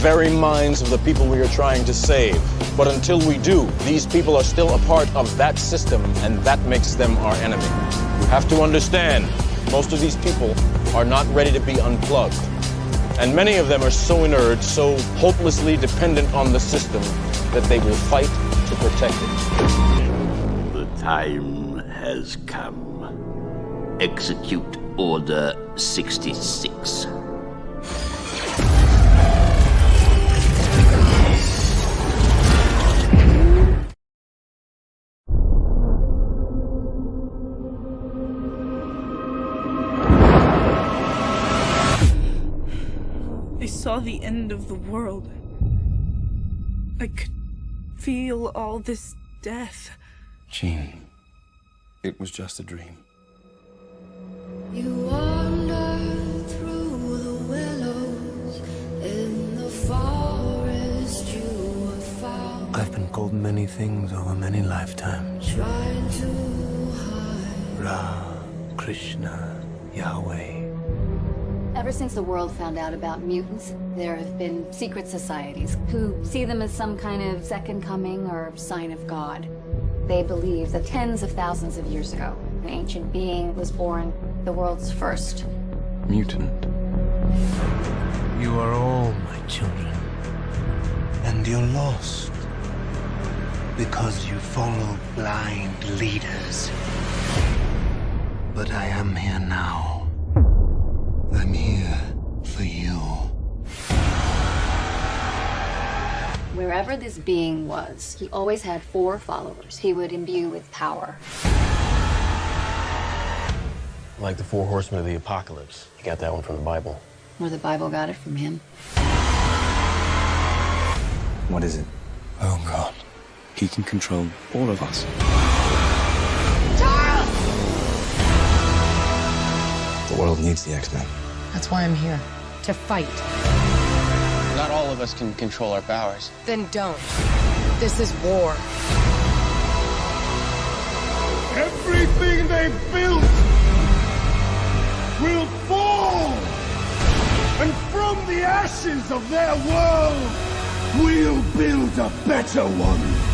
very minds of the people we are trying to save. But until we do, these people are still a part of that system, and that makes them our enemy. You have to understand, most of these people are not ready to be unplugged. And many of them are so inert, so hopelessly dependent on the system, that they will fight to protect it. The time has come. Execute Order 66. I saw the end of the world. I could feel all this death. Jean, it was just a dream. You wander through the willows in the forest you have found. I've been called many things over many lifetimes. Trying to hide. Ra, Krishna, Yahweh. Ever since the world found out about mutants, there have been secret societies who see them as some kind of second coming or sign of God. They believe that tens of thousands of years ago, an ancient being was born, the world's first Mutant. You are all my children. And you're lost. Because you follow blind leaders. But I am here now. I'm here for you. Wherever this being was, he always had 4 followers he would imbue with power. Like the 4 horsemen of the apocalypse. You got that one from the Bible. Or the Bible got it from him. What is it? Oh, God. He can control all of us. The world needs the X-Men. That's why I'm here. To fight. Not all of us can control our powers. Then don't. This is war. Everything they've built will fall! And from the ashes of their world, we'll build a better one!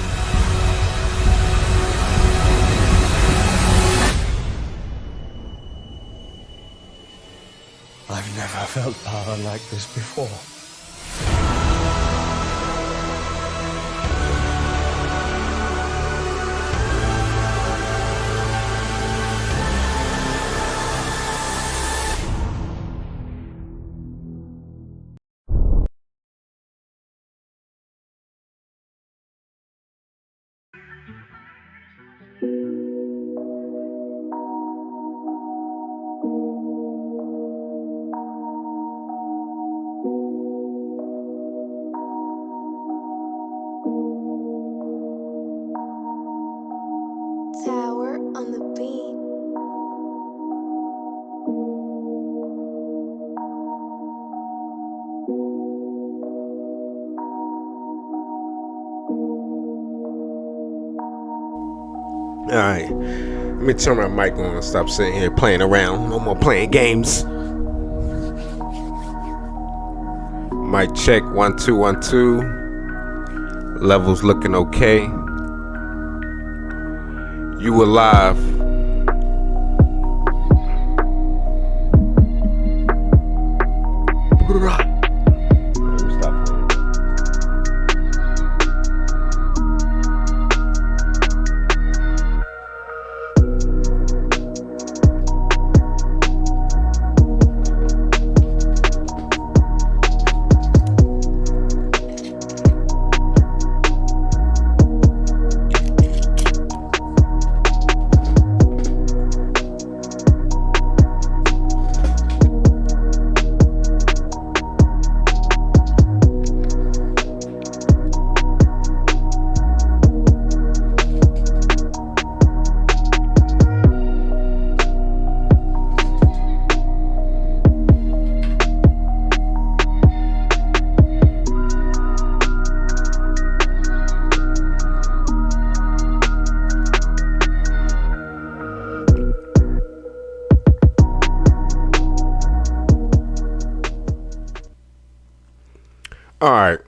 I've never felt power like this before. Tower on the beat. Alright, let me turn my mic on and stop sitting here playing around. No more playing games. Mic check 1 2 1 2. Levels looking okay. You alive. All right.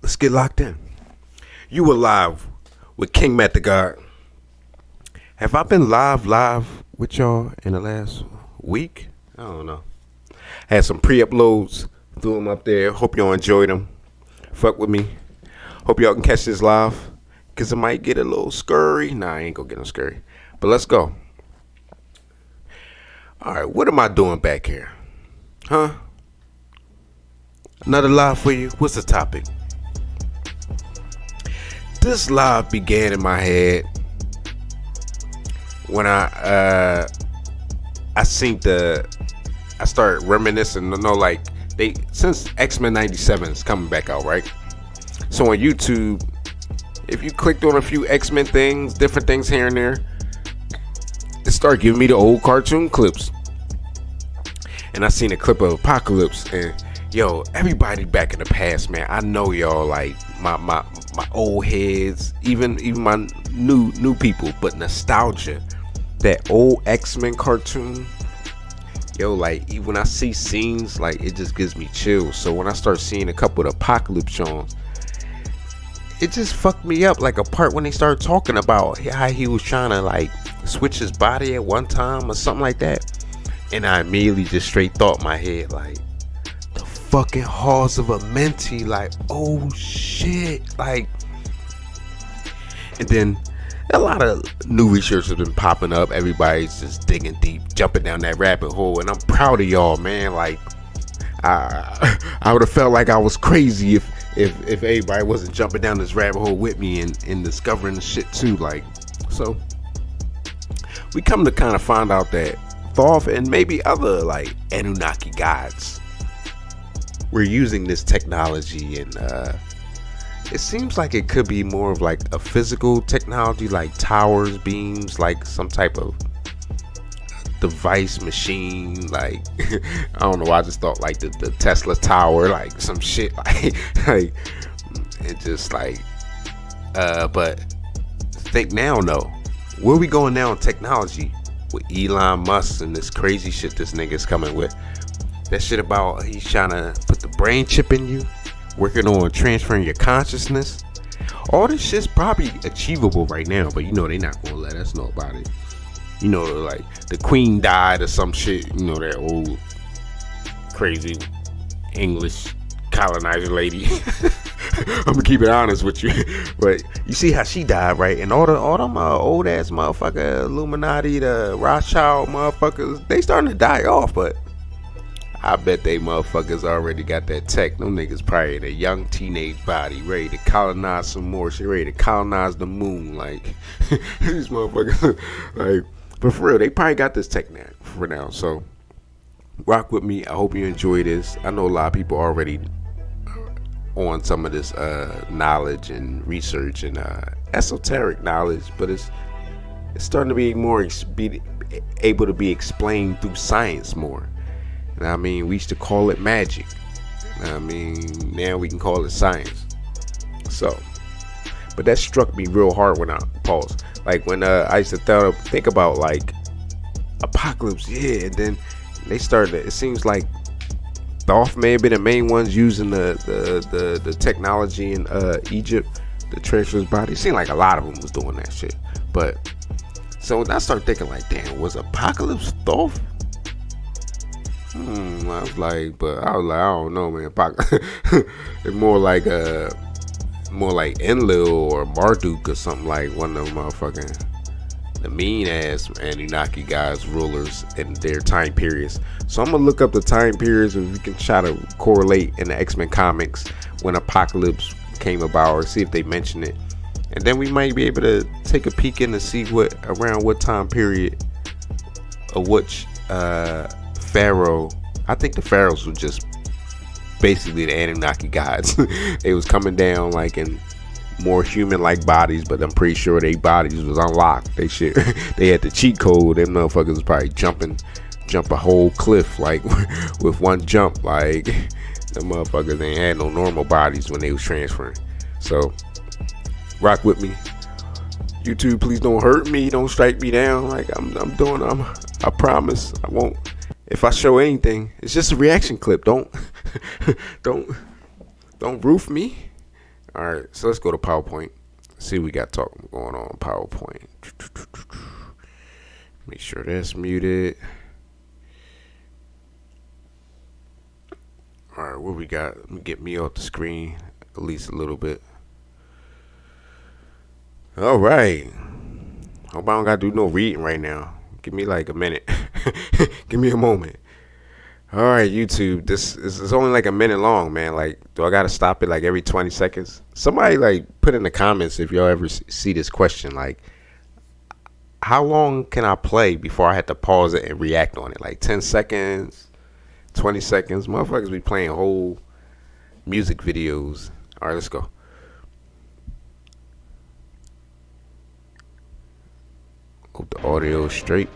Let's get locked in. You were live with King MattTheGod. Have I been live with y'all in the last week? I don't know. Had some pre-uploads, threw them up there. Hope y'all enjoyed them. Fuck with me. Hope y'all can catch this live, because it might get a little scurry. Nah, I ain't gonna get no scurry. But let's go. All right, what am I doing back here? Huh? Another live for you? What's the topic? This live began in my head when I started reminiscing. Like since X-Men 97 is coming back out, right? So on YouTube, if you clicked on a few X-Men things, different things here and there, it started giving me the old cartoon clips. And I seen a clip of Apocalypse, and yo, everybody back in the past, man. I know y'all like my old heads, even my new people, but nostalgia. That old X-Men cartoon, yo, like even when I see scenes, like it just gives me chills. So when I start seeing a couple of Apocalypse songs, it just fucked me up. Like a part when they started talking about how he was trying to like switch his body at one time or something like that, and I immediately just straight thought in my head like the fucking Halls of Amenti, like oh shit, like. And then a lot of new research has been popping up. Everybody's just digging deep, jumping down that rabbit hole, and I'm proud of y'all, man. Like I would have felt like I was crazy if everybody wasn't jumping down this rabbit hole with me and discovering the shit too. Like, so we come to kind of find out that Thoth and maybe other like Anunnaki gods were using this technology, and it seems like it could be more of like a physical technology, like towers, beams, like some type of device, machine. Like I don't know, I just thought like the Tesla tower, like some shit, like it just like but think now, no, where we going now in technology with Elon Musk and this crazy shit this nigga's coming with? That shit about he's trying to put the brain chip in you, working on transferring your consciousness. All this shit's probably achievable right now, but you know they not gonna let us know about it. You know, like the queen died or some shit. You know, that old crazy English colonizer lady. I'm gonna keep it honest with you, but you see how she died, right? And all them old ass motherfucker Illuminati, the Rothschild motherfuckers, they starting to die off, but I bet they motherfuckers already got that tech. Them niggas probably in a young teenage body, ready to colonize some more shit, ready to colonize the moon. Like these motherfuckers, like, but for real, they probably got this tech now for now. So rock with me. I hope you enjoy this. I know a lot of people already on some of this knowledge and research and esoteric knowledge, but it's starting to be more able to be explained through science more. I mean, we used to call it magic. I mean, now we can call it science. So, but that struck me real hard when I paused. Like when I used to think about like Apocalypse, yeah, and then they started. It seems like Thoth may have been the main ones using the technology in Egypt, the transference body. It seemed like a lot of them was doing that shit. But so when I started thinking like, damn, was Apocalypse Thoth? I was like, I don't know, man. It's more like Enlil or Marduk or something, like one of them motherfucking the mean ass Anunnaki guys, rulers in their time periods. So I'm gonna look up the time periods and we can try to correlate in the X-Men comics when Apocalypse came about, or see if they mention it, and then we might be able to take a peek in to see around what time period of which Pharaoh. I think the pharaohs were just basically the Anunnaki gods. They was coming down like in more human-like bodies, but I'm pretty sure their bodies was unlocked. They had the cheat code. Them motherfuckers was probably jump a whole cliff like with one jump. Like them motherfuckers ain't had no normal bodies when they was transferring. So rock with me. YouTube, please don't hurt me. Don't strike me down. Like I'm I promise I won't. If I show anything, it's just a reaction clip. Don't roof me. All right, so let's go to PowerPoint. See what we got talking going on PowerPoint. Make sure that's muted. All right, what we got? Let me get me off the screen at least a little bit. All right. Hope I don't gotta do no reading right now. Give me like a minute. Give me a moment. All right, YouTube. This is only like a minute long, man. Like, do I gotta stop it like every 20 seconds? Somebody like put in the comments if y'all ever see this question. Like, how long can I play before I have to pause it and react on it? Like 10 seconds, 20 seconds. Motherfuckers be playing whole music videos. All right, let's go. Hope the audio is straight.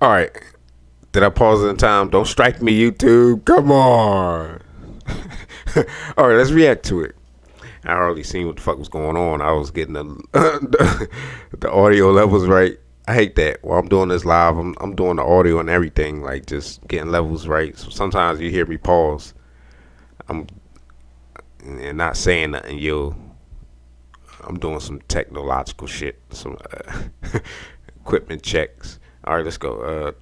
All right. Did I pause in time? Don't strike me, YouTube. Come on. All right, let's react to it. I already seen what the fuck was going on. I was getting the audio levels right. I hate that. While I'm doing this live, I'm doing the audio and everything, like just getting levels right. So sometimes you hear me pause. I'm and not saying nothing. I'm doing some technological shit, some equipment checks. All right, let's go.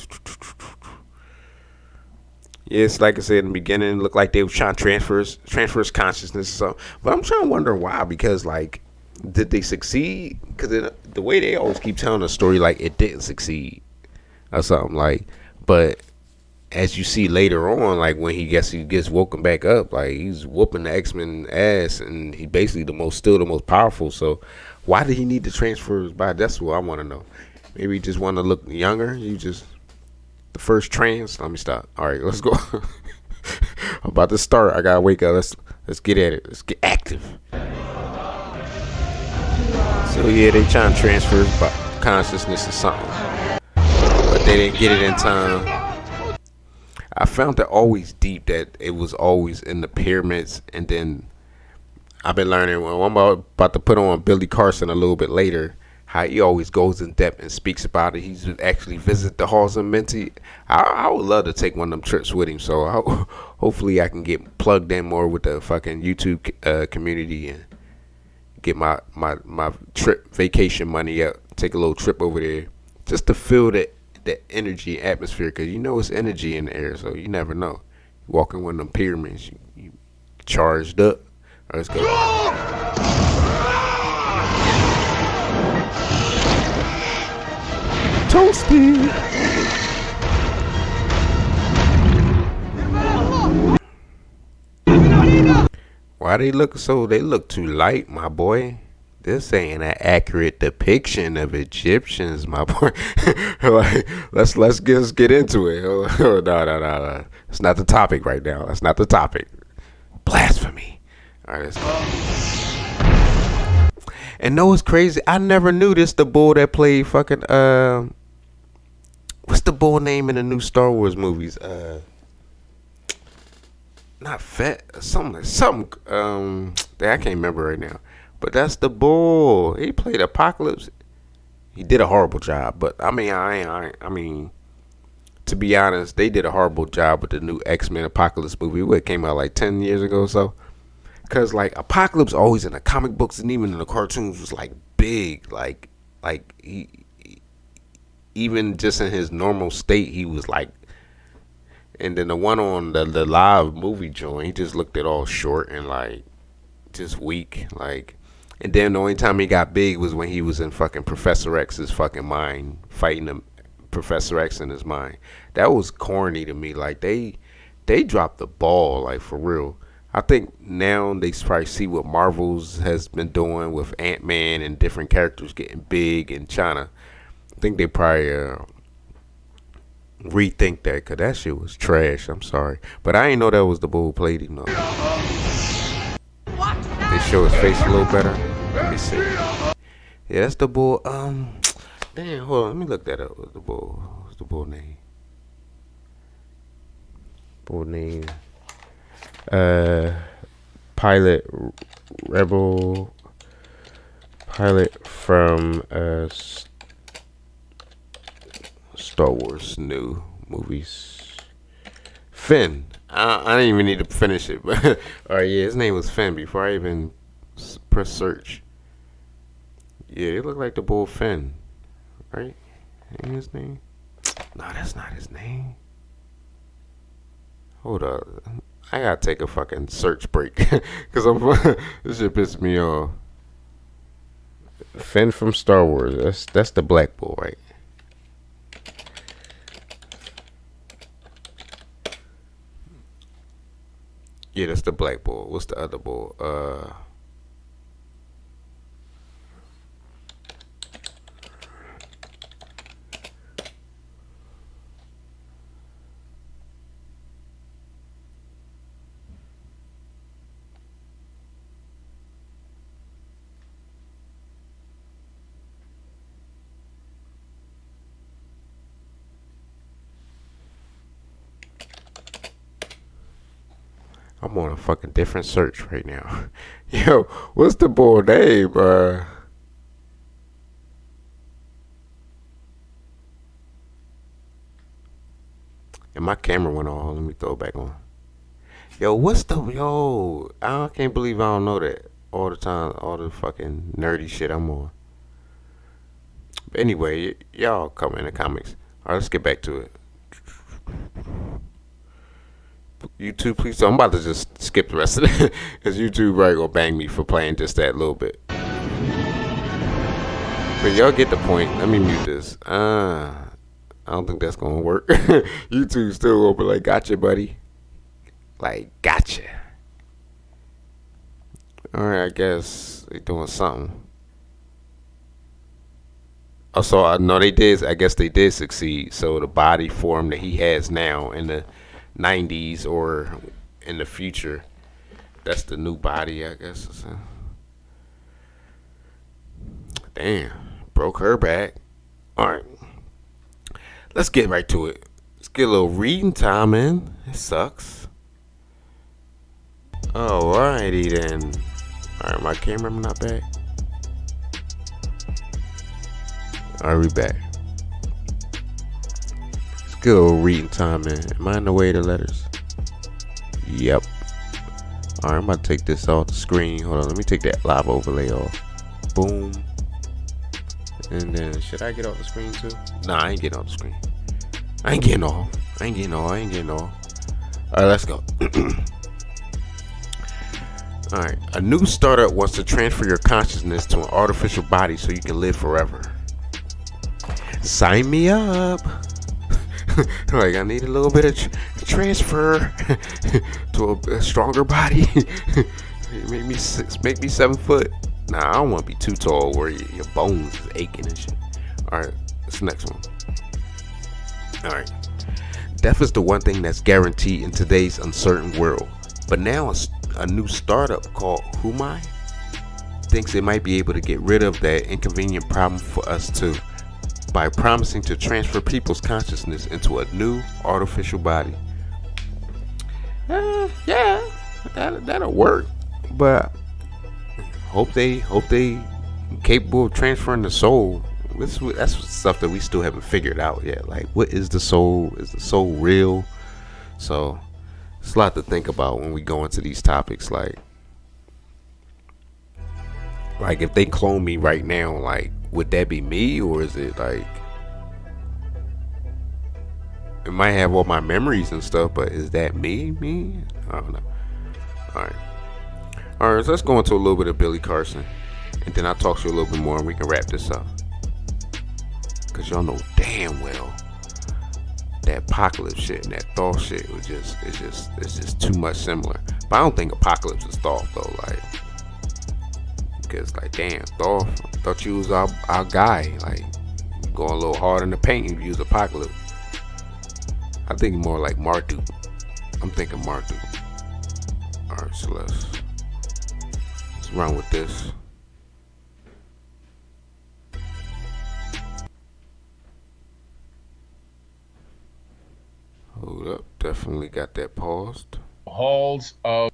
Yes, like I said in the beginning, it looked like they were trying to transfer consciousness or something. But I'm trying to wonder why, because like, did they succeed? Because the way they always keep telling the story, like it didn't succeed or something. Like, but as you see later on, like when he gets woken back up, like he's whooping the X-Men ass, and he basically still the most powerful. So why did he need to transfer his body? That's what I want to know. Maybe he just want to look younger. You just the first trans. Let me stop. All right, let's go. I'm about to start. I gotta wake up. Let's get at it. Let's get active. So yeah, they trying to transfer his consciousness or something, but they didn't get it in time. I found it always deep that it was always in the pyramids, and then I've been learning. Well, I'm about to put on Billy Carson a little bit later. How he always goes in depth and speaks about it. He's actually visit the Halls of Amenti. I would love to take one of them trips with him. So hopefully I can get plugged in more with the fucking YouTube community and get my trip vacation money up. Take a little trip over there just to feel that energy atmosphere, because you know it's energy in the air. So you never know. You walk in one of them pyramids, you charged up. All right, let's go. Toasty. Why they look so? They look too light, my boy. This ain't an accurate depiction of Egyptians, my boy. Like, let's get into it. No. It's not the topic right now. That's not the topic. Blasphemy. All right, let's go. And know what's crazy? I never knew this. The bull that played fucking what's the bull name in the new Star Wars movies? Not Fett. Something. I can't remember right now. But that's the bull. He played Apocalypse. He did a horrible job. But I mean, to be honest, they did a horrible job with the new X-Men Apocalypse movie. It came out like 10 years ago or so. Because like Apocalypse always in the comic books and even in the cartoons was like big. Like he even just in his normal state, he was like And then the one on the live movie joint, he just looked it all short and like just weak. Like, and then the only time he got big was when he was in fucking Professor X's fucking mind, fighting him, Professor X in his mind. That was corny to me. Like they dropped the ball, like for real. I think now they probably see what Marvel's has been doing with Ant-Man and different characters getting big and China. I think they probably rethink that, because that shit was trash. I'm sorry. But I didn't know that was the bull played him though. They show his face a little better. Let me see. Yeah, that's the bull. Damn, hold on. Let me look that up. What's the bull? What's the bull name? Bull name. Pilot Rebel. Pilot from Star Wars new movies. Finn. I didn't even need to finish it, but alright, yeah, his name was Finn before I even press search. Yeah, it looked like the bull Finn, right? Ain't his name? No, that's not his name. Hold up, I gotta take a fucking search break because this shit pissed me off. Finn from Star Wars. That's the black bull, right? Yeah, that's the black bull. What's the other bull? I'm on a fucking different search right now. Yo, what's the bull name? And my camera went off. Let me throw it back on. Yo, I can't believe I don't know that all the time. All the fucking nerdy shit I'm on. But anyway, y'all comment in the comments. All right, let's get back to it. YouTube, please. So I'm about to just skip the rest of it because YouTube right gonna bang me for playing just that little bit. But y'all get the point. Let me mute this. I don't think that's gonna work. YouTube still gonna be like, gotcha, buddy. Like, gotcha. Alright, I guess they doing something. Oh, so I know they did. I guess they did succeed. So the body form that he has now in the 90s or in the future, that's the new body, I guess. Damn, broke her back. Alright, let's get right to it. Let's get a little reading time in. It sucks. Alrighty then. Alright, my camera not back. Alright, we back. Good old reading time, man. Am I in the way of the letters? Yep. Alright, I'm about to take this off the screen. Hold on, let me take that live overlay off. Boom. And then, should I get off the screen too? Nah, I ain't getting off the screen. I ain't getting off. Alright, let's go. Alright, a new startup wants to transfer your consciousness to an artificial body so you can live forever. Sign me up. Like, I need a little bit of transfer to a stronger body. make me 7 foot. Nah, I don't want to be too tall where your bones is aching and shit. Alright, what's the next one? Alright. Death is the one thing that's guaranteed in today's uncertain world. But now a new startup called Humai thinks it might be able to get rid of that inconvenient problem for us too, by promising to transfer people's consciousness into a new artificial body. Yeah, that'll work. But hope they capable of transferring the soul. That's stuff that we still haven't figured out yet. Like, what is the soul? Is the soul real? So it's a lot to think about when we go into these topics. Like if they clone me right now, like, would that be me, or is it like, it might have all my memories and stuff, but is that me? I don't know. Alright, so let's go into a little bit of Billy Carson, and then I'll talk to you a little bit more and we can wrap this up. Cause y'all know damn well that Apocalypse shit and that Thoth shit was it's just too much similar. But I don't think Apocalypse is Thoth though, like, because like damn, Thoth, I thought you was our guy, like going a little hard in the paint and use Apocalypse. I think more like Marduk. I'm thinking Marduk. Alright, so let's run with this. Hold up, definitely got that paused. Halls of,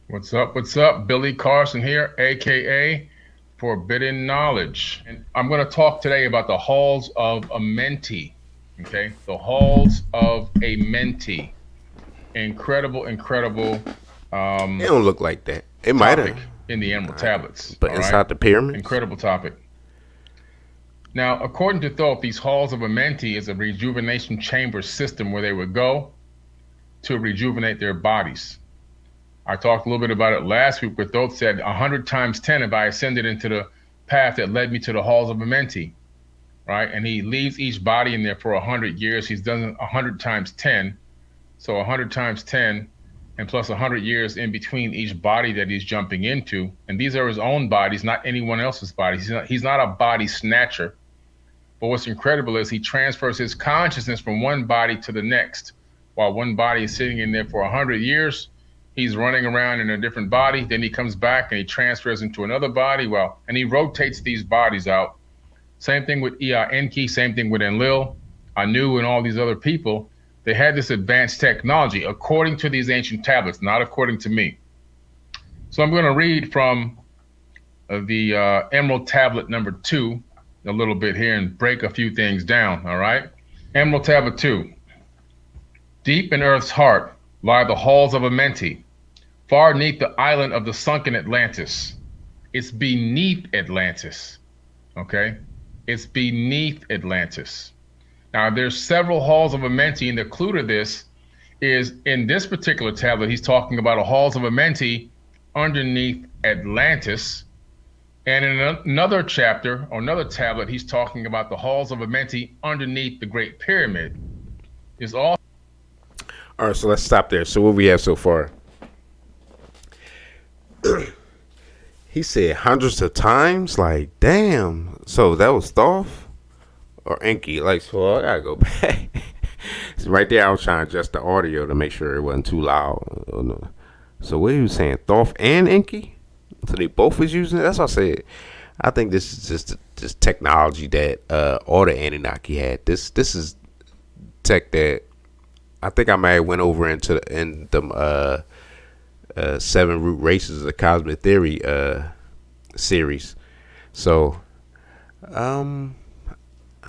what's up? Billy Carson here, aka Forbidden Knowledge. And I'm going to talk today about the Halls of Amenti. Okay, the Halls of Amenti. Incredible. It don't look like that. It might have in the Emerald Tablets, but inside the pyramid. Incredible topic. Now, according to Thoth, these Halls of Amenti is a rejuvenation chamber system where they would go to rejuvenate their bodies. I talked a little bit about it last week, where Thoth said 100 times 10 if I ascended into the path that led me to the Halls of Amenti, right? And he leaves each body in there for 100 years. He's done 100 times 10. So 100 times 10 and plus 100 years in between each body that he's jumping into. And these are his own bodies, not anyone else's bodies. He's not a body snatcher. But what's incredible is he transfers his consciousness from one body to the next. While one body is sitting in there for 100 years, he's running around in a different body. Then he comes back and he transfers into another body. And he rotates these bodies out. Same thing with Enki, same thing with Enlil, Anu, and all these other people. They had this advanced technology according to these ancient tablets, not according to me. So I'm going to read from the Emerald Tablet number 2 a little bit here and break a few things down, all right? Emerald Tablet 2. Deep in Earth's heart lie the Halls of Amenti, far beneath the island of the sunken Atlantis. It's beneath Atlantis, okay? It's beneath Atlantis. Now, there's several Halls of Amenti, and the clue to this is in this particular tablet, he's talking about a Halls of Amenti underneath Atlantis. And in another chapter, or another tablet, he's talking about the Halls of Amenti underneath the Great Pyramid. Is all. All right, so let's stop there. So what we have so far? He said hundreds of times, like, damn. So that was Thoth? Or Enki? Like, so I gotta go back. So right there, I was trying to adjust the audio to make sure it wasn't too loud. So what he was saying, Thoth and Enki? So they both was using it? That's what I said. I think this is just technology that all the Anunnaki had. This is tech that I think I might have went over into the 7 root races of the cosmic theory series. So I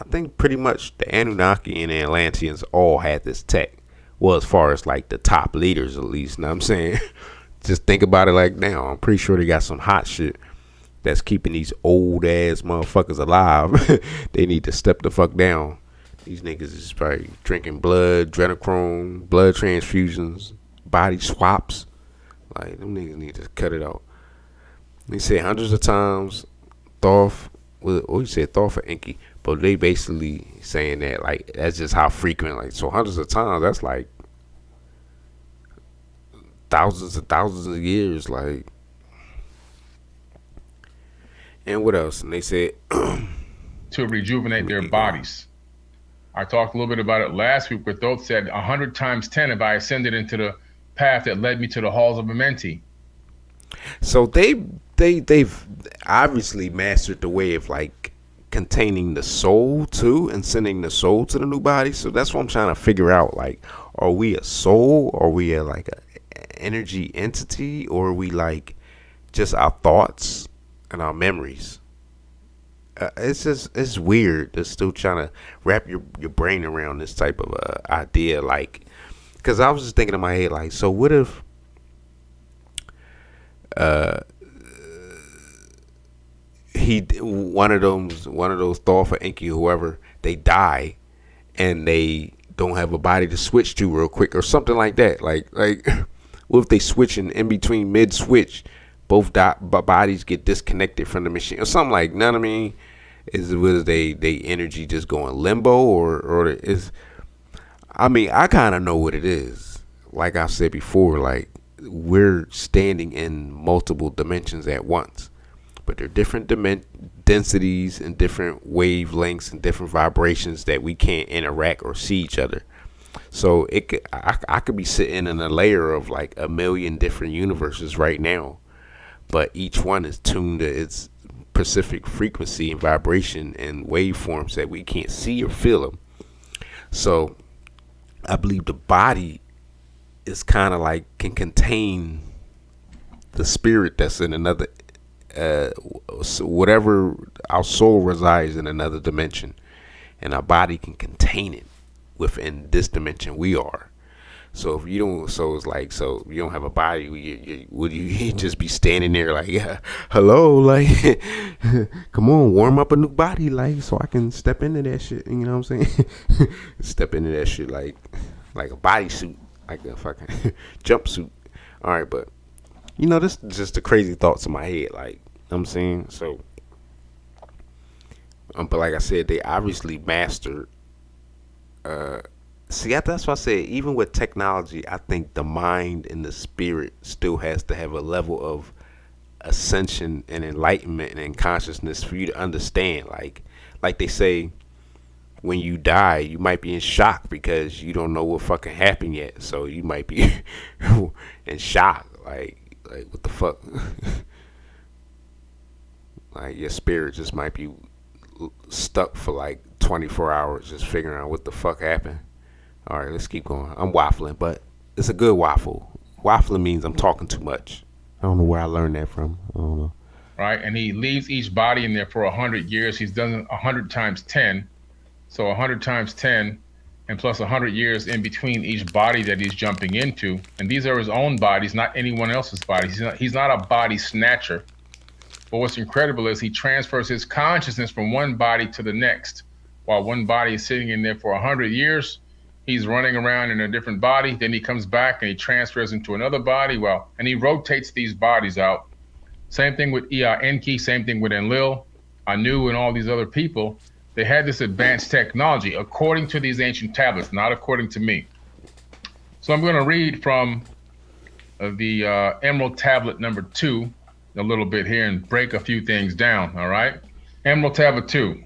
think pretty much the Anunnaki and the Atlanteans all had this tech. Well, as far as like the top leaders, at least. You know what I'm saying? Just think about it like now. I'm pretty sure they got some hot shit that's keeping these old ass motherfuckers alive. They need to step the fuck down. These niggas is probably drinking blood, adrenochrome, blood transfusions, body swaps. Like, them niggas need to cut it out. They said hundreds of times, Thoth, you said Thoth or Enki, but they basically saying that, like, that's just how frequent, like, so hundreds of times, that's like thousands of years, like. And what else? And they said to rejuvenate their bodies. I talked a little bit about it last week, where Thoth said 100 times 10 if I ascended into the path that led me to the Halls of Amenti. So they've obviously mastered the way of like containing the soul too and sending the soul to the new body. So that's what I'm trying to figure out. Like, are we a soul? Are we like a energy entity, or are we like just our thoughts and our memories? It's weird. Just still trying to wrap your brain around this type of idea. Like, because I was just thinking in my head, like, so what if one of those Thoth or Enki, whoever, they die and they don't have a body to switch to real quick or something like that. Like what if they switching in between mid switch, both bodies get disconnected from the machine or something like, you know what I mean? Was they energy just going limbo or is, I mean, I kind of know what it is. Like I said before, like we're standing in multiple dimensions at once, but they're different densities and different wavelengths and different vibrations that we can't interact or see each other. So I could be sitting in a layer of like a million different universes right now, but each one is tuned to its specific frequency and vibration and waveforms that we can't see or feel them. So I believe the body is kind of like can contain the spirit that's in another, so whatever our soul resides in another dimension, and our body can contain it within this dimension we are. So if you don't, so it's like, so you don't have a body, would you just be standing there like, yeah, hello, like, come on, warm up a new body, like, so I can step into that shit, you know what I'm saying? Step into that shit like a bodysuit, like a fucking jumpsuit. All right, but you know, this is just the crazy thoughts in my head, like, you know what I'm saying? So, but like I said, they obviously mastered, see, that's why I say, even with technology, I think the mind and the spirit still has to have a level of ascension and enlightenment and consciousness for you to understand. Like they say, when you die, you might be in shock because you don't know what fucking happened yet. So you might be in shock, like what the fuck? Like your spirit just might be stuck for like 24 hours just figuring out what the fuck happened. All right, let's keep going. I'm waffling, but it's a good waffle. Waffling means I'm talking too much. I don't know where I learned that from. I don't know. Right, and he leaves each body in there for 100 years. He's done 100 times 10. So 100 times 10 and plus 100 years in between each body that he's jumping into. And these are his own bodies, not anyone else's bodies. He's not a body snatcher. But what's incredible is he transfers his consciousness from one body to the next. While one body is sitting in there for 100 years, he's running around in a different body. Then he comes back and he transfers into another body. Well, and he rotates these bodies out. Same thing with Enki, same thing with Enlil, Anu, and all these other people. They had this advanced technology according to these ancient tablets, not according to me. So I'm going to read from the Emerald Tablet number 2 a little bit here and break a few things down, all right? Emerald Tablet 2.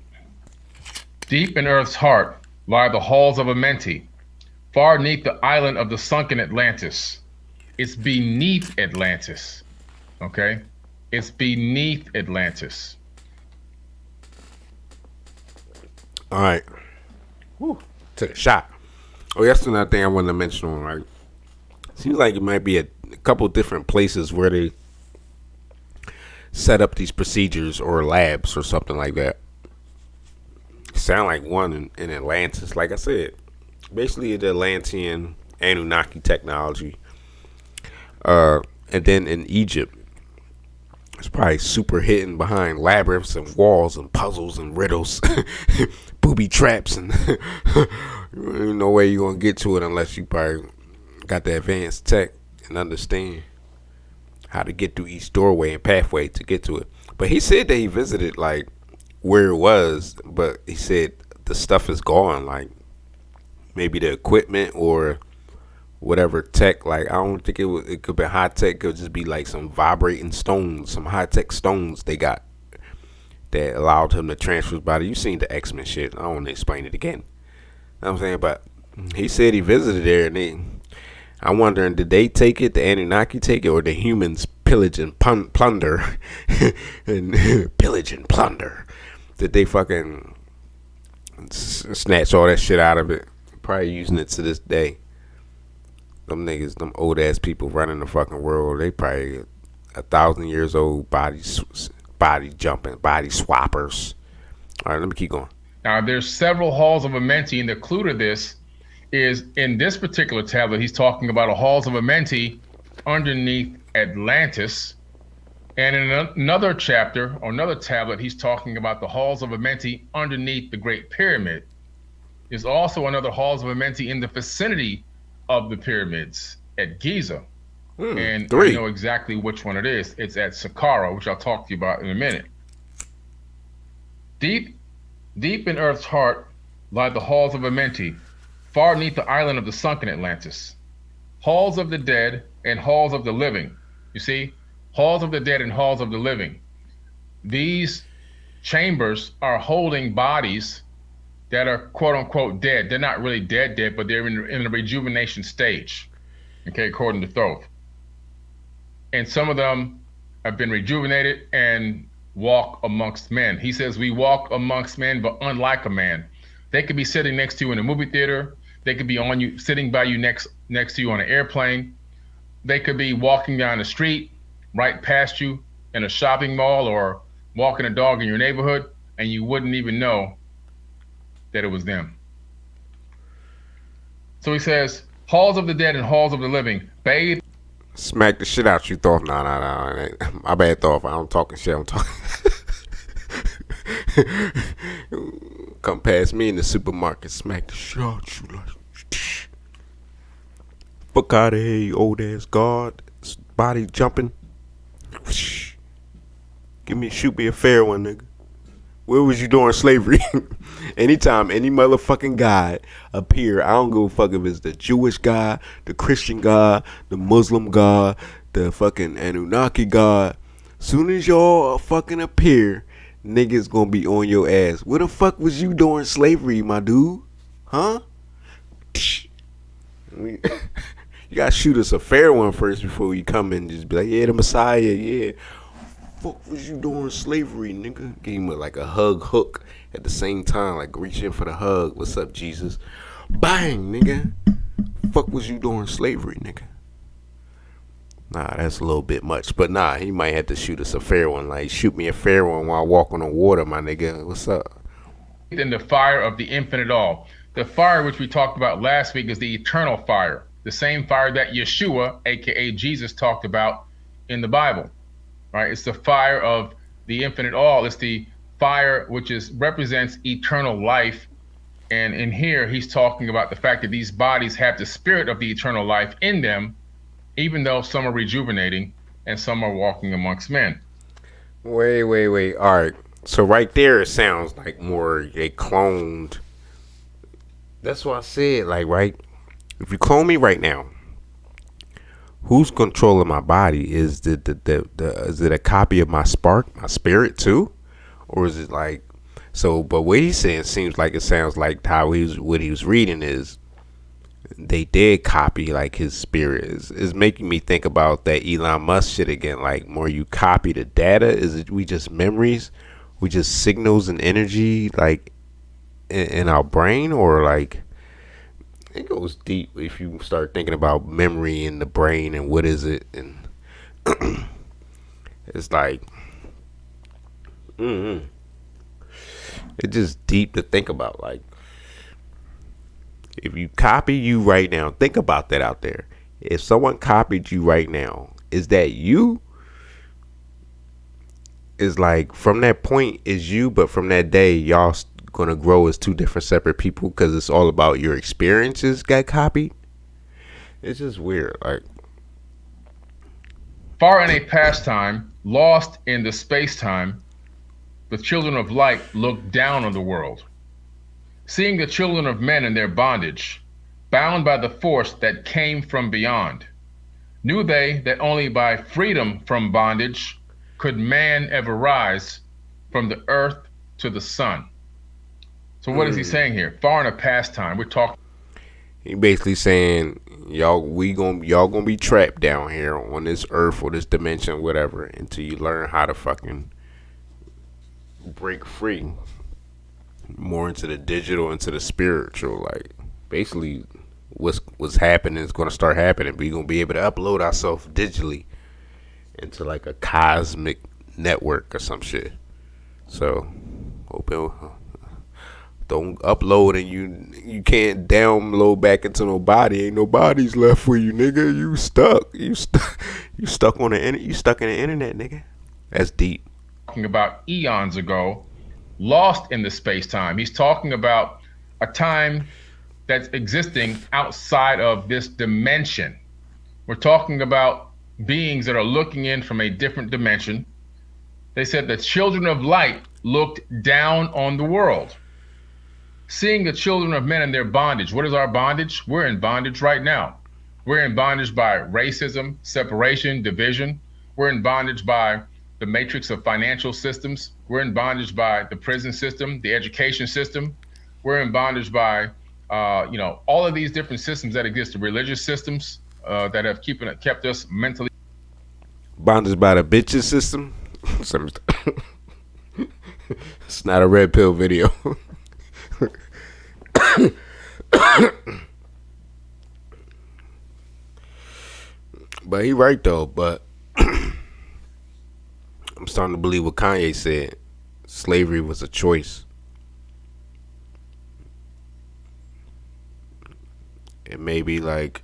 Deep in Earth's heart lie the Halls of Amenti, far beneath the island of the sunken Atlantis. It's beneath Atlantis, okay? It's beneath Atlantis. All right. Woo. Took a shot. Oh, that's another thing I wanted to mention on, right? Seems like it might be a couple different places where they set up these procedures or labs or something like that. Sound like one in Atlantis, like I said. Basically the Atlantean Anunnaki technology. And then in Egypt, it's probably super hidden behind labyrinths and walls and puzzles and riddles, booby traps, and no way you're gonna get to it unless you probably got the advanced tech and understand how to get through each doorway and pathway to get to it. But he said that he visited like where it was, but he said the stuff is gone, like maybe the equipment or whatever tech. Like I don't think it could be high tech. It could just be like some vibrating stones, some high tech stones they got that allowed him to transfer his body. You seen the X-Men shit. I don't want to explain it again. You know what I'm saying? But he said he visited there, and I'm wondering, did they take it, the Anunnaki take it, or the humans pillage and plunder and pillage and plunder? Did they fucking snatch all that shit out of it? Probably using it to this day. Them niggas, them old ass people running the fucking world, they probably 1,000 years old, body jumping, body swappers. All right, let me keep going. Now, there's several Halls of Amenti, and the clue to this is in this particular tablet, he's talking about a Halls of Amenti underneath Atlantis. And in another chapter or another tablet, he's talking about the Halls of Amenti underneath the Great Pyramid. There's also another Halls of Amenti in the vicinity of the pyramids at Giza. And I know exactly which one it is. It's at Saqqara, which I'll talk to you about in a minute. Deep in Earth's heart lie the Halls of Amenti, far beneath the island of the sunken Atlantis. Halls of the dead and halls of the living. You see? Halls of the dead and halls of the living. These chambers are holding bodies that are quote unquote dead. They're not really dead, but they're in a rejuvenation stage, okay, according to Thoth. And some of them have been rejuvenated and walk amongst men. He says we walk amongst men, but unlike a man. They could be sitting next to you in a movie theater. They could be on you, sitting by you next to you on an airplane. They could be walking down the street, right past you in a shopping mall, or walking a dog in your neighborhood, and you wouldn't even know that it was them. So he says, halls of the dead and halls of the living, bathe. Smack the shit out you, Thoth. Nah. My bad, Thoth. I'm talking shit. I'm talking. Come past me in the supermarket, smack the shit out you like. Fuck out of here, you old ass God. Body jumping. Shoot me a fair one, nigga. Where was you during slavery? Anytime any motherfucking God appear, I don't give a fuck if it's the Jewish God, the Christian God, the Muslim God, the fucking Anunnaki God. Soon as y'all fucking appear, niggas gonna be on your ass. Where the fuck was you during slavery, my dude? Huh? You gotta shoot us a fair one first before you come in. Just be like, yeah, the Messiah, yeah. Fuck was you doing slavery, nigga? Gave him like a hug hook at the same time, like reaching for the hug. What's up, Jesus? Bang, nigga. Fuck was you doing slavery, nigga? Nah, that's a little bit much. But nah, he might have to shoot us a fair one. Like, shoot me a fair one while I walk on the water, my nigga. What's up? In the fire of the infinite all. The fire which we talked about last week is the eternal fire. The same fire that Yeshua, aka Jesus, talked about in the Bible. Right? It's the fire of the infinite all. It's the fire which represents eternal life. And in here, he's talking about the fact that these bodies have the spirit of the eternal life in them, even though some are rejuvenating and some are walking amongst men. Wait. All right. So right there, it sounds like more they cloned. That's what I said. Like, right? If you clone me right now, who's controlling my body? Is it a copy of my spark, my spirit too, or is it like so? But what he's saying seems like it sounds like what he was reading is they did copy like his spirit. Is making me think about that Elon Musk shit again. Like, more you copy the data, is it we just memories, we just signals and energy like in our brain, or like. It goes deep if you start thinking about memory in the brain and what is it, and it's like it's just deep to think about. Like, if you copy you right now, think about that out there. If someone copied you right now, is that you? Is like from that point is you, but from that day y'all gonna grow as two different separate people because it's all about your experiences got copied. It's just weird. Like, far in a pastime, lost in the space-time, the children of light looked down on the world, seeing the children of men in their bondage, bound by the force that came from beyond. Knew they that only by freedom from bondage could man ever rise from the earth to the sun. So what is he saying here? Far in a pastime, we're talking. He basically saying y'all gonna be trapped down here on this earth or this dimension, whatever, until you learn how to fucking break free more into the digital, into the spiritual. Like, basically, what's happening is gonna start happening. We're gonna be able to upload ourselves digitally into like a cosmic network or some shit. So, don't upload and you can't download back into nobody. Ain't no bodies left for you, nigga. You stuck. You stuck on the internet. You stuck in the internet, nigga. That's deep. Talking about eons ago, lost in the space-time. He's talking about a time that's existing outside of this dimension. We're talking about beings that are looking in from a different dimension. They said the children of light looked down on the world, seeing the children of men in their bondage. What is our bondage? We're in bondage right now. We're in bondage by racism, separation, division. We're in bondage by the matrix of financial systems. We're in bondage by the prison system, the education system. We're in bondage by, all of these different systems that exist, the religious systems that have kept us mentally. Bondage by the bitches system. It's not a red pill video. But he right though. But I'm starting to believe what Kanye said. Slavery was a choice. It may be like,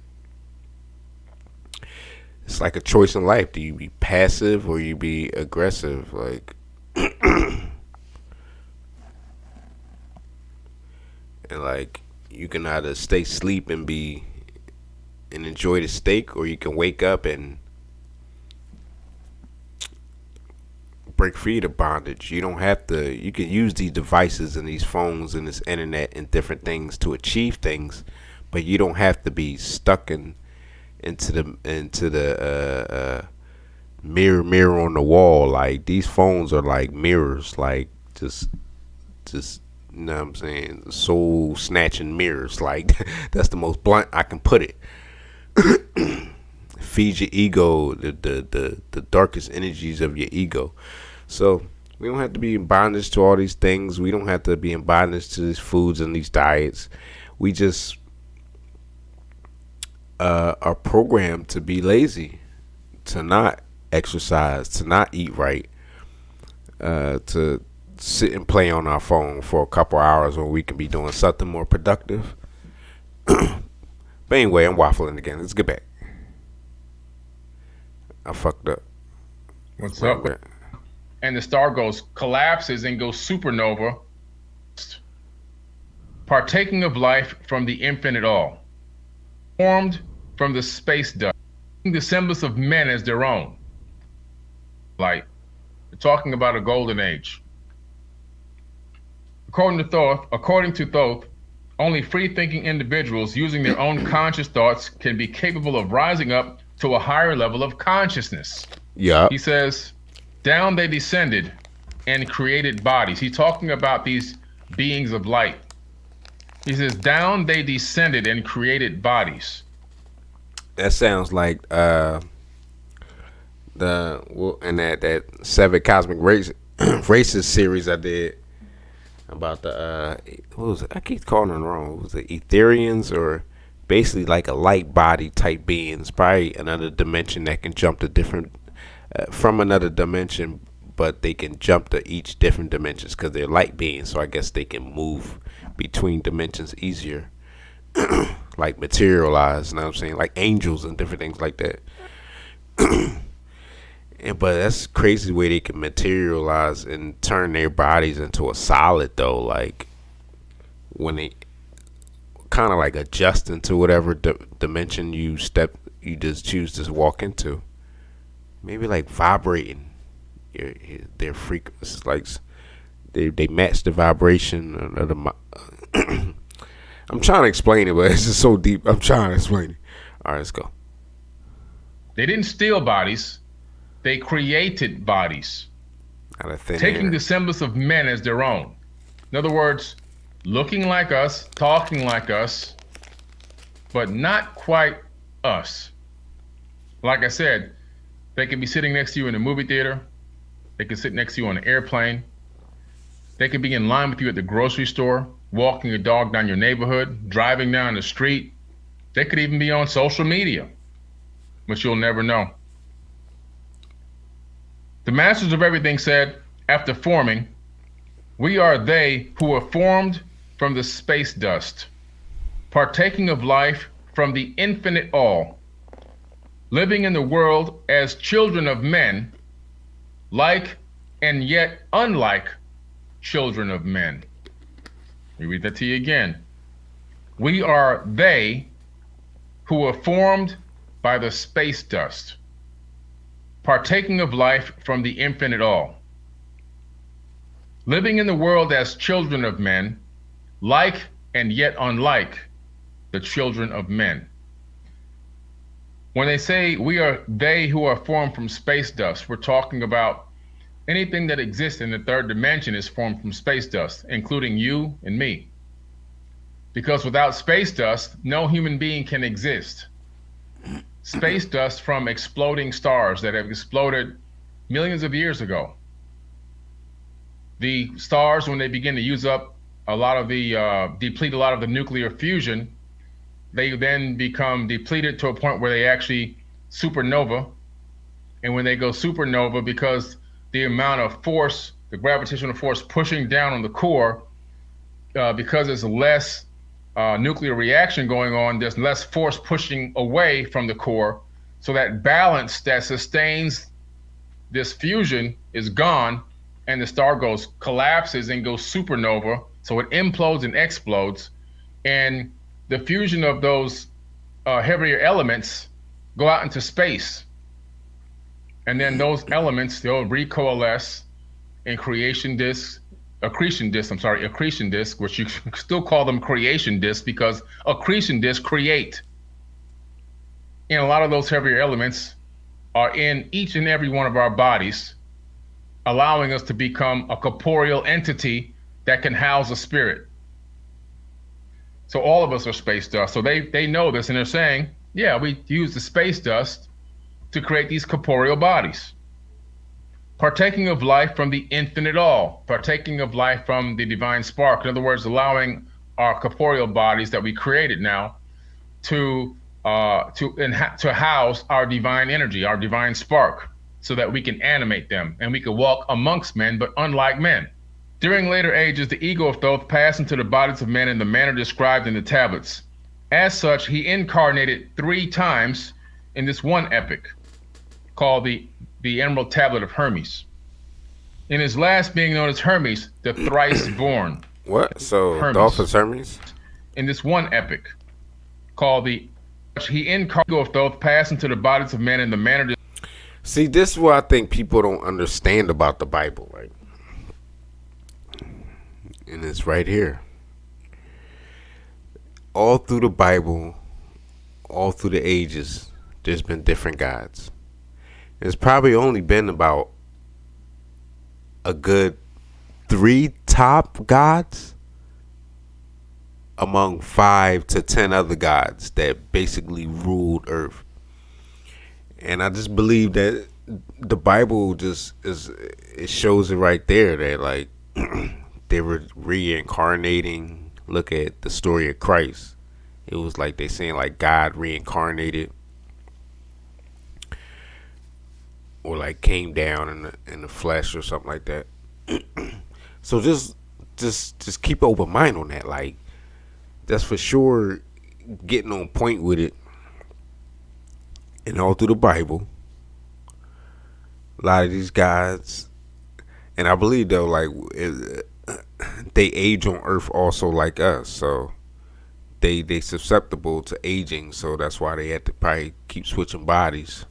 it's like a choice in life. Do you be passive or you be aggressive? Like, and like, you can either stay asleep and enjoy the steak, or you can wake up and break free to bondage. You don't have to. You can use these devices and these phones and this internet and different things to achieve things, but you don't have to be stuck into the mirror on the wall. Like, these phones are like mirrors, like just you know what I'm saying, soul snatching mirrors. Like, that's the most blunt I can put it. Feed your ego the darkest energies of your ego. So we don't have to be in bondage to all these things. We don't have to be in bondage to these foods and these diets. We just are programmed to be lazy, to not exercise, to not eat right, to sit and play on our phone for a couple hours when we can be doing something more productive. But anyway, I'm waffling again. Let's get back. I fucked up. What's up? And the star collapses and goes supernova, partaking of life from the infinite all, formed from the space dust, the semblance of men as their own. Like, we're talking about a golden age. According to Thoth, only free-thinking individuals using their own conscious thoughts can be capable of rising up to a higher level of consciousness. Yeah. He says, down they descended and created bodies. He's talking about these beings of light. He says, down they descended and created bodies. That sounds like that 7 cosmic races series I did about the what was it? I keep calling them wrong. Was it Etherians, or basically like a light body type beings, probably another dimension that can jump to different from another dimension, but they can jump to each different dimensions because they're light beings. So I guess they can move between dimensions easier, like materialize. You know what I'm saying? Like angels and different things like that. But that's crazy the way they can materialize and turn their bodies into a solid though. Like when they kind of like adjust into whatever dimension you just choose to walk into. Maybe like vibrating their frequencies, like they match the vibration of the. I'm trying to explain it, but it's just so deep. I'm trying to explain it. All right, let's go. They didn't steal bodies. They created bodies, taking the semblance of men as their own. In other words, looking like us, talking like us, but not quite us. Like I said, they can be sitting next to you in a movie theater. They can sit next to you on an airplane. They could be in line with you at the grocery store, walking your dog down your neighborhood, driving down the street. They could even be on social media, but you'll never know. The masters of everything said, after forming, we are they who were formed from the space dust, partaking of life from the infinite all, living in the world as children of men, like and yet unlike children of men. Let me read that to you again. We are they who were formed by the space dust, partaking of life from the infinite all, living in the world as children of men, like and yet unlike the children of men. When they say we are they who are formed from space dust, we're talking about anything that exists in the third dimension is formed from space dust, including you and me. Because without space dust, no human being can exist. Space dust from exploding stars that have exploded millions of years ago. The stars, when they begin to use up a lot of the, deplete a lot of the nuclear fusion, they then become depleted to a point where they actually supernova. And when they go supernova, because the amount of force, the gravitational force pushing down on the core, because there's less nuclear reaction going on, there's less force pushing away from the core. So that balance that sustains this fusion is gone, and the star collapses and goes supernova. So it implodes and explodes, and the fusion of those heavier elements go out into space. And then those elements, they'll recoalesce in accretion disks, which you still call them creation disks, because accretion disks create. And a lot of those heavier elements are in each and every one of our bodies, allowing us to become a corporeal entity that can house a spirit. So all of us are space dust. So they know this, and they're saying, yeah, we use the space dust to create these corporeal bodies. Partaking of life from the infinite all, partaking of life from the divine spark. In other words, allowing our corporeal bodies that we created now to house our divine energy, our divine spark, so that we can animate them and we can walk amongst men, but unlike men. During later ages, the ego of Thoth passed into the bodies of men in the manner described in the tablets. As such, he incarnated 3 times in this one epic, called the Emerald Tablet of Hermes. In his last being known as Hermes, the thrice born. What? So Thoth is Hermes? In this one epic, called he incarnated of Thoth passed into the bodies of men in the manner. See, this is what I think people don't understand about the Bible, right? And it's right here. All through the Bible, all through the ages, there's been different gods. There's probably only been about a good 3 top gods among 5 to 10 other gods that basically ruled Earth. And I just believe that the Bible it shows it right there that like they were reincarnating. Look at the story of Christ. It was like they saying like God reincarnated or like came down in the flesh or something like that. So just keep an open mind on that. Like that's for sure getting on point with it. And all through the Bible, a lot of these gods, and I believe though, like they age on Earth also like us, so they susceptible to aging, so that's why they had to probably keep switching bodies.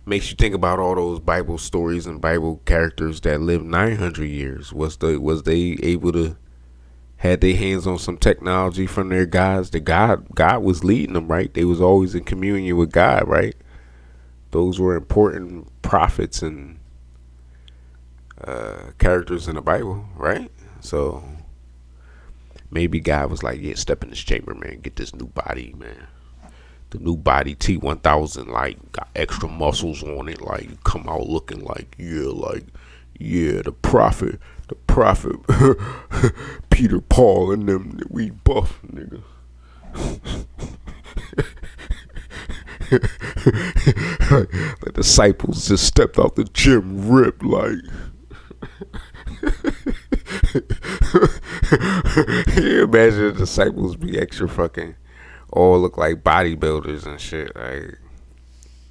Makes you think about all those Bible stories and Bible characters that lived 900 years. Was they able to had their hands on some technology from their gods? The God was leading them, right? They was always in communion with God, right? Those were important prophets and characters in the Bible, right? So maybe God was like, yeah, step in this chamber, man, get this new body, man. The new body T1000, like got extra muscles on it, like come out looking like the prophet Peter, Paul, and them, we buff, nigga. The disciples just stepped out the gym ripped like. You imagine the disciples be extra fucking all look like bodybuilders and shit. Like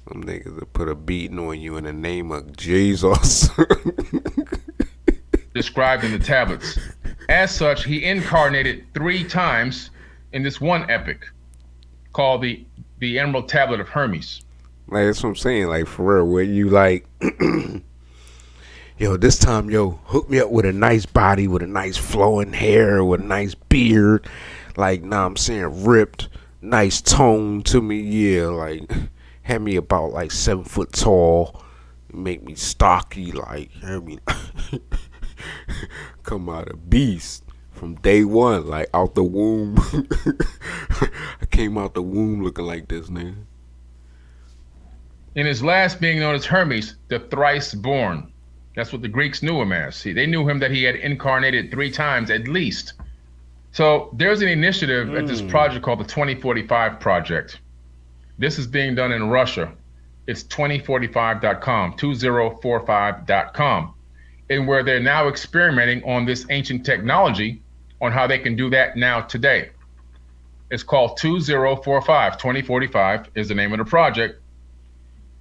them niggas that put a beating on you in the name of Jesus. Described in the tablets. As such, he incarnated 3 times in this one epic called the Emerald Tablet of Hermes. Like, that's what I'm saying. Like, for real, where you like, yo, this time, yo, hook me up with a nice body, with a nice flowing hair, with a nice beard. Like, nah, I'm saying ripped, nice tone to me. Yeah, like, have me about like 7 foot tall, make me stocky, like, hear me, come out a beast from day one, like out the womb. I came out the womb looking like this, nigga. In his last being known as Hermes, the thrice born. That's what the Greeks knew him as. See, they knew him that he had incarnated 3 times at least. So there's an initiative at this project called the 2045 Project. This is being done in Russia. It's 2045.com, 2045.com, and where they're now experimenting on this ancient technology on how they can do that now today. It's called 2045. 2045 is the name of the project.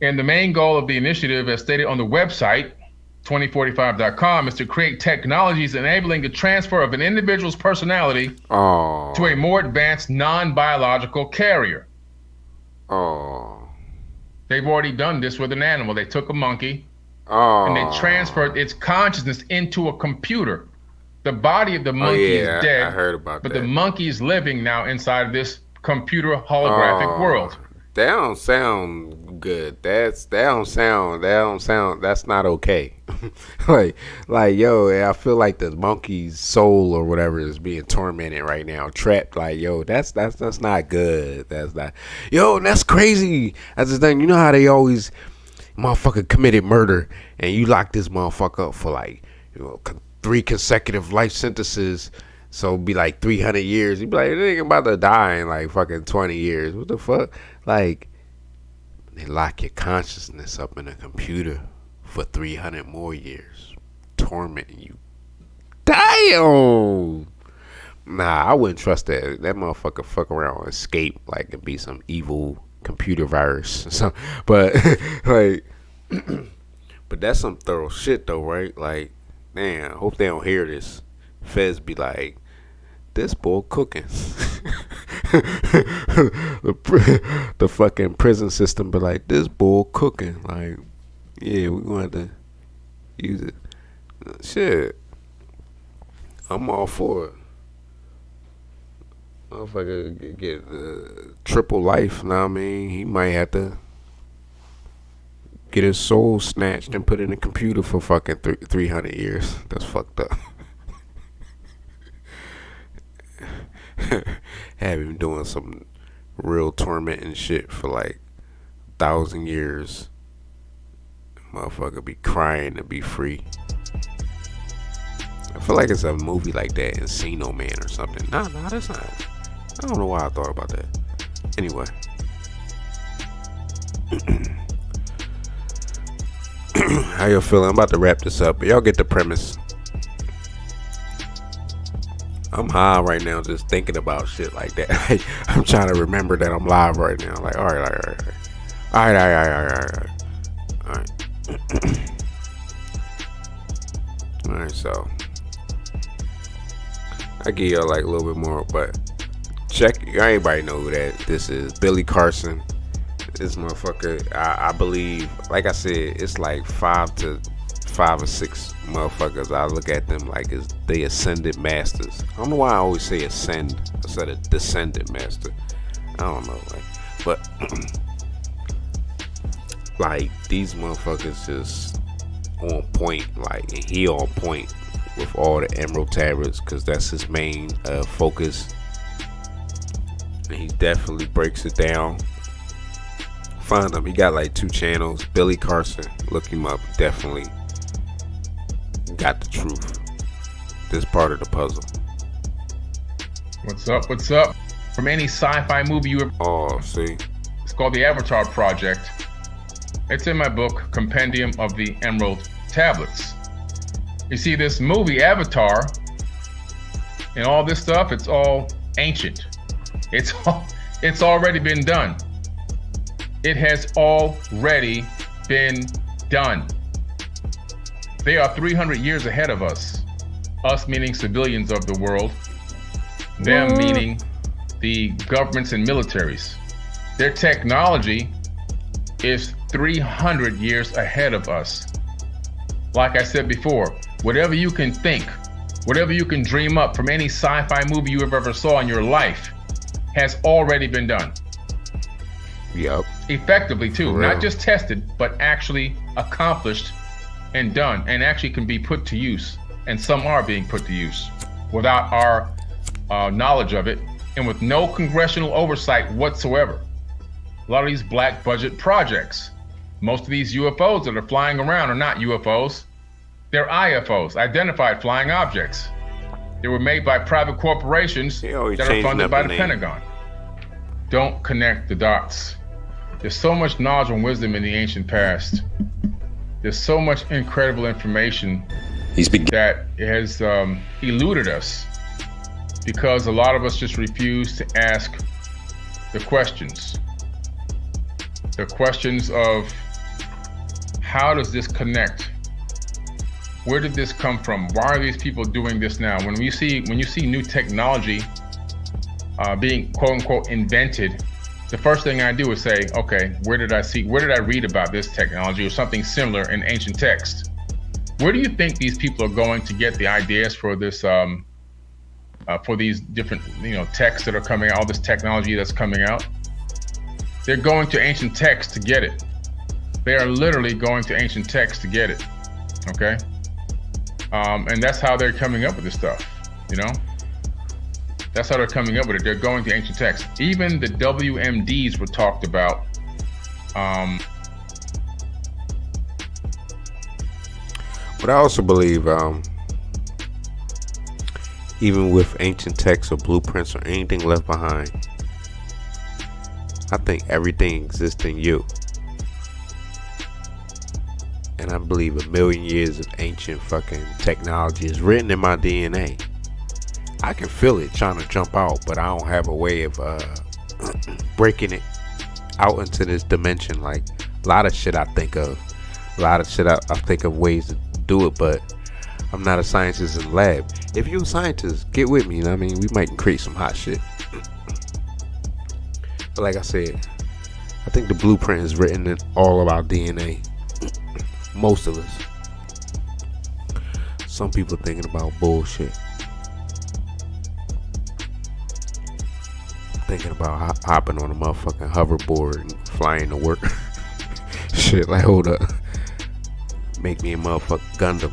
And the main goal of the initiative, as stated on the website, 2045.com, is to create technologies enabling the transfer of an individual's personality to a more advanced non-biological carrier. They've already done this with an animal. They took a monkey and they transferred its consciousness into a computer. The body of the monkey is dead, I heard about but that. the monkey is living now inside of this computer holographic world. That don't sound good. That don't sound. That's not okay. like yo, I feel like the monkey's soul or whatever is being tormented right now, trapped. Like yo, that's not good. That's not. Yo, that's crazy. That's the thing. You know how they always motherfucker committed murder and you lock this motherfucker up for like 3 consecutive life sentences. So it'd be like 300 years. You'd be like, they about to die in like fucking 20 years. What the fuck? Like, they lock your consciousness up in a computer for 300 more years, tormenting you. Damn! Nah, I wouldn't trust that. That motherfucker fuck around and escape, like, and be some evil computer virus. So, but, like, but that's some thorough shit, though, right? Like, man, I hope they don't hear this. Feds be like, this boy cooking. the fucking prison system be like, this boy cooking. Like, yeah, we're going to have to use it. Shit. I'm all for it. Motherfucker get triple life, know what I mean? He might have to get his soul snatched and put in a computer for fucking 300 years. That's fucked up. Have him doing some real tormenting shit for like 1,000 years. Motherfucker be crying to be free. I feel like it's a movie like that, Encino Man or something. Nah, that's not. I don't know why I thought about that. Anyway. How y'all feeling? I'm about to wrap this up, but y'all get the premise. I'm high right now just thinking about shit like that. I'm trying to remember that I'm live right now. Like, all right. Alright, so I give y'all like a little bit more, but check, everybody know who this is. Billy Carson. This motherfucker, I believe, like I said, it's like 5 or 6 motherfuckers. I look at them like as they ascended masters. I don't know why I always say ascend instead of descended master. I don't know, like, but like these motherfuckers just on point, like, and he on point with all the emerald tablets because that's his main focus, and he definitely breaks it down. Find him. He got like 2 channels. Billy Carson, look him up. Definitely got the truth. This part of the puzzle. What's up? From any sci-fi movie you ever... see. It's called the Avatar Project. It's in my book, Compendium of the Emerald Tablets. You see, this movie, Avatar, and all this stuff, it's all ancient. It's already been done. It has already been done. They are 300 years ahead of us Us meaning civilians of the world. Them meaning the governments and militaries. Their technology is 300 years ahead of us. Like I said before, whatever you can think, whatever you can dream up from any sci-fi movie you have ever saw in your life has already been done. Yep. Effectively too, For not real. just tested, but actually accomplished and done, and actually can be put to use. And some are being put to use without our knowledge of it, and with no congressional oversight whatsoever. A lot of these black budget projects, most of these UFOs that are flying around are not UFOs. They're IFOs, identified flying objects. They were made by private corporations that are changing funded up by the the name. Pentagon. Don't connect the dots. There's so much knowledge and wisdom in the ancient past. There's so much incredible information that has eluded us because a lot of us just refuse to ask the questions. The questions of how does this connect? Where did this come from? Why are these people doing this now? When you see new technology being quote unquote invented, the first thing I do is say, okay, where did I read about this technology or something similar in ancient text? Where do you think these people are going to get the ideas for this, for these different, texts that are coming out, all this technology that's coming out? They're going to ancient texts to get it. They are literally going to ancient texts to get it, okay? And that's how they're coming up with this stuff, That's how they're coming up with it. They're going to ancient texts. Even the WMDs were talked about. But I also believe, even with ancient texts or blueprints or anything left behind, I think everything exists in you. And I believe 1 million years of ancient fucking technology is written in my DNA. I can feel it trying to jump out, but I don't have a way of breaking it out into this dimension. Like a lot of shit I think of. I think of ways to do it, but I'm not a scientist in the lab. If you're a scientist, get with me, we might create some hot shit. But like I said, I think the blueprint is written in all of our DNA. Most of us. Some people thinking about bullshit. Thinking about hopping on a motherfucking hoverboard and flying to work. Shit, like hold up. Make me a motherfucking Gundam.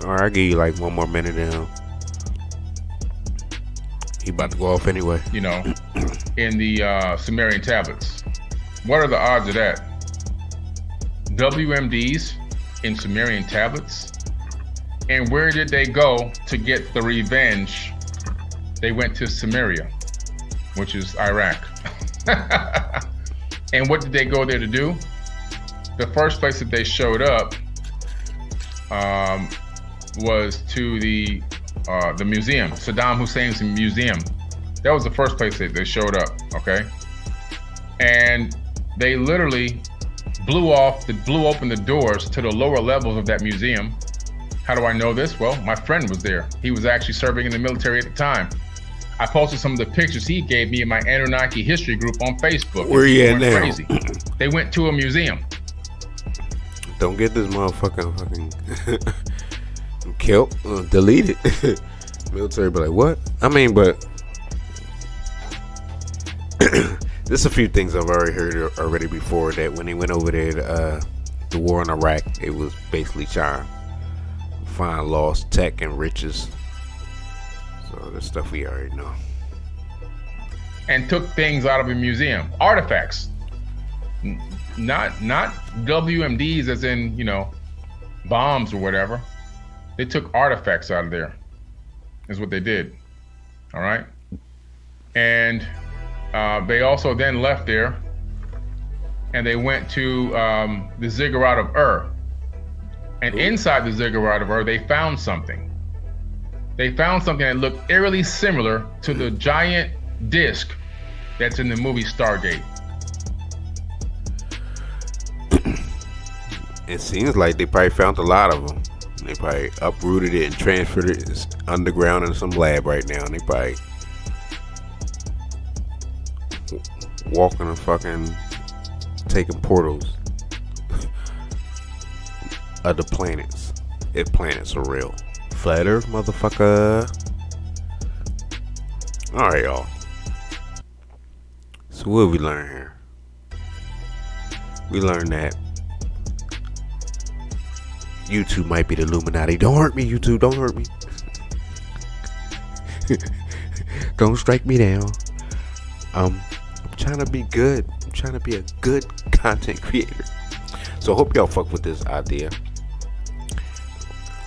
Alright, I'll give you like 1 more minute now. He about to go off anyway. In the Sumerian tablets. What are the odds of that? WMDs in Sumerian tablets? And where did they go to get the revenge? They went to Sumeria, which is Iraq. And what did they go there to do? The first place that they showed up was to the museum, Saddam Hussein's museum. That was the first place that they showed up, okay? And they literally blew open the doors to the lower levels of that museum. How do I know this? Well, my friend was there. He was actually serving in the military at the time. I posted some of the pictures he gave me in my Anunnaki history group on Facebook. Where you at now? Crazy. They went to a museum. Don't get this motherfucker fucking killed, deleted. Military be like, what? But there's a few things I've already heard already before, that when they went over there to the war in Iraq, it was basically trying to find lost tech and riches. So the stuff we already know. And took things out of a museum, artifacts, not WMDs as in bombs or whatever. They took artifacts out of there, is what they did. All right, and they also then left there, and they went to the ziggurat of Ur. And inside the ziggurat of Ur, they found something. They found something that looked eerily similar to the giant disc that's in the movie Stargate. It seems like they probably found a lot of them. They probably uprooted it and transferred it. It's underground in some lab right now. And they probably walking and fucking taking portals of the planets. If planets are real. Flat Earth, motherfucker. Alright, y'all. So what did we learn here? We learned that YouTube might be the Illuminati. Don't hurt me, YouTube. Don't hurt me. Don't strike me down. I'm trying to be good. I'm trying to be a good content creator. So I hope y'all fuck with this idea.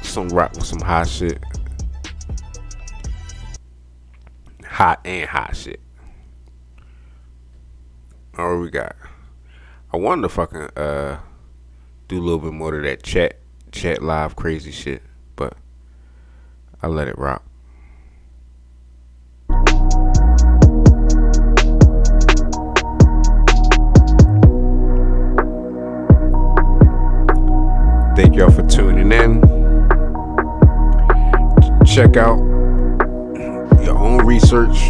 Some rock with some hot shit. Hot and hot shit. All we got. I wanted to fucking do a little bit more of that chat live crazy shit, but I let it rock. Thank y'all for tuning in. Check out your own research.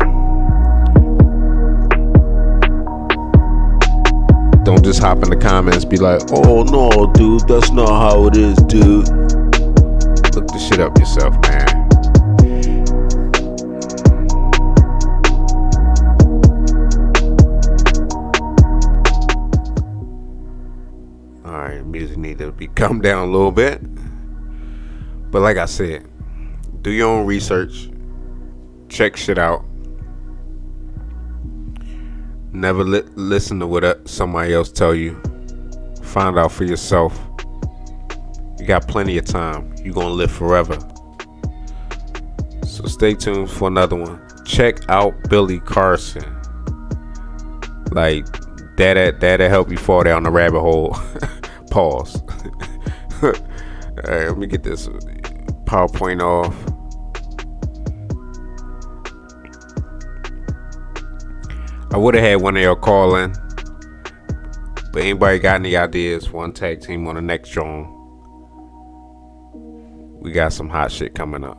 Don't just hop in the comments, be like, oh no, dude, that's not how it is, dude. Look the shit up yourself, man. Alright, music need to be come down a little bit. But like I said, do your own research. Check shit out. Never listen to what somebody else tell you. Find out for yourself. You got plenty of time. You're gonna live forever. So stay tuned for another one. Check out Billy Carson. Like that'll help you fall down the rabbit hole. Pause. Alright, let me get this PowerPoint off. I would have had one of y'all call in, but anybody got any ideas for one tag team on the next joint? We got some hot shit coming up.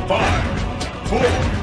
Five, four,